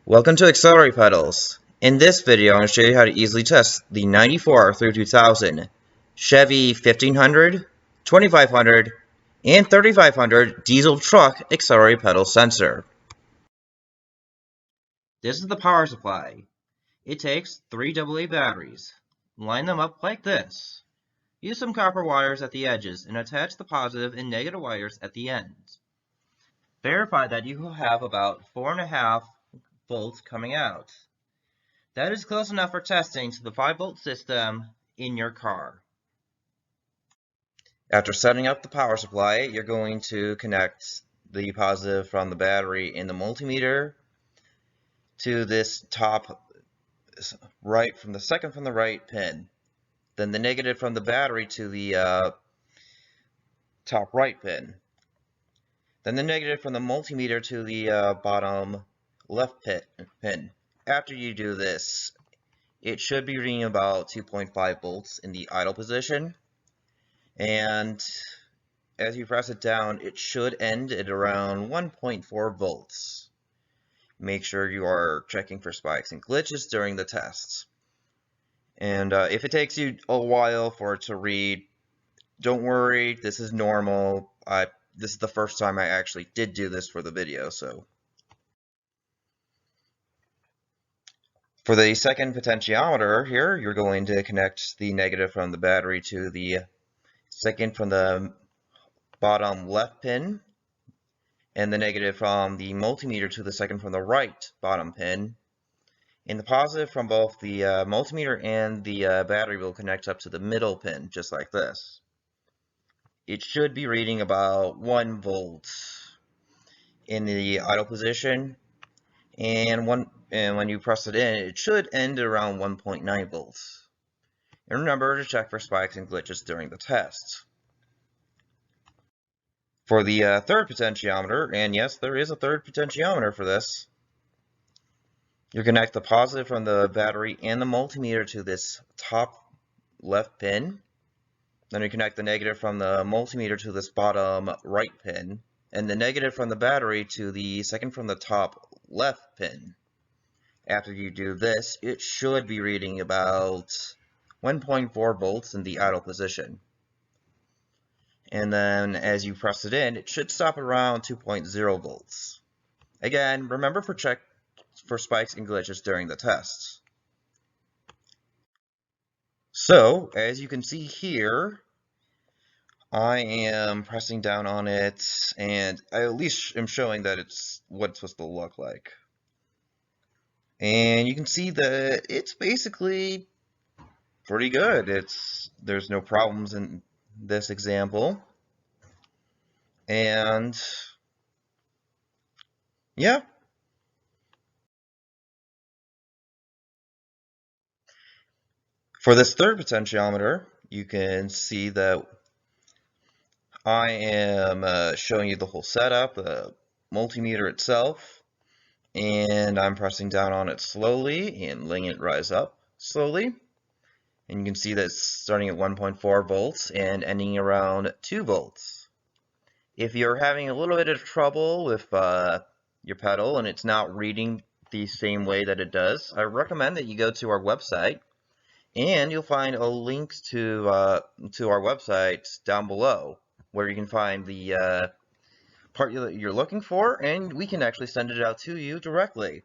Welcome to Accelerator pedals. In this video, I'm going to show you how to easily test the 94 through 2000 Chevy 1500, 2500, and 3500 diesel truck accelerator pedal sensor. This is the power supply. It takes 3 AA batteries. Line them up like this. Use some copper wires at the edges and attach the positive and negative wires at the ends. Verify that you will have about 4.5 volts coming out. That is close enough for testing to the 5-volt system in your car. After setting up the power supply, you're going to connect the positive from the battery in the multimeter to this top right from the second from the right pin. Then the negative from the battery to the top right pin. Then the negative from the multimeter to the bottom left pin. After you do this, it should be reading about 2.5 volts in the idle position, and as you press it down, it should end at around 1.4 volts. Make sure you are checking for spikes and glitches during the tests. And if it takes you a while for it to read, don't worry, this is normal. This is the first time I actually did do this for the video, so. For the second potentiometer here, you're going to connect the negative from the battery to the second from the bottom left pin, and the negative from the multimeter to the second from the right bottom pin. And the positive from both the multimeter and the battery will connect up to the middle pin, just like this. It should be reading about 1 volt in the idle position, and when you press it in, it should end at around 1.9 volts. And remember to check for spikes and glitches during the test. For the third potentiometer, and yes, there is a third potentiometer for this, you connect the positive from the battery and the multimeter to this top left pin. Then you connect the negative from the multimeter to this bottom right pin, and the negative from the battery to the second from the top left pin. After you do this, it should be reading about 1.4 volts in the idle position. And then as you press it in, it should stop around 2.0 volts. Again, remember to check for spikes and glitches during the tests. So, as you can see here, I am pressing down on it, and I at least am showing that it's what it's supposed to look like. And you can see that it's basically pretty good. There's no problems in this example. And yeah. For this third potentiometer, you can see that I am showing you the whole setup, the multimeter itself, and I'm pressing down on it slowly and letting it rise up slowly. And you can see that it's starting at 1.4 volts and ending around 2 volts. If you're having a little bit of trouble with your pedal and it's not reading the same way that it does, I recommend that you go to our website, and you'll find a link to our website down below, where you can find the part that you're looking for, and we can actually send it out to you directly.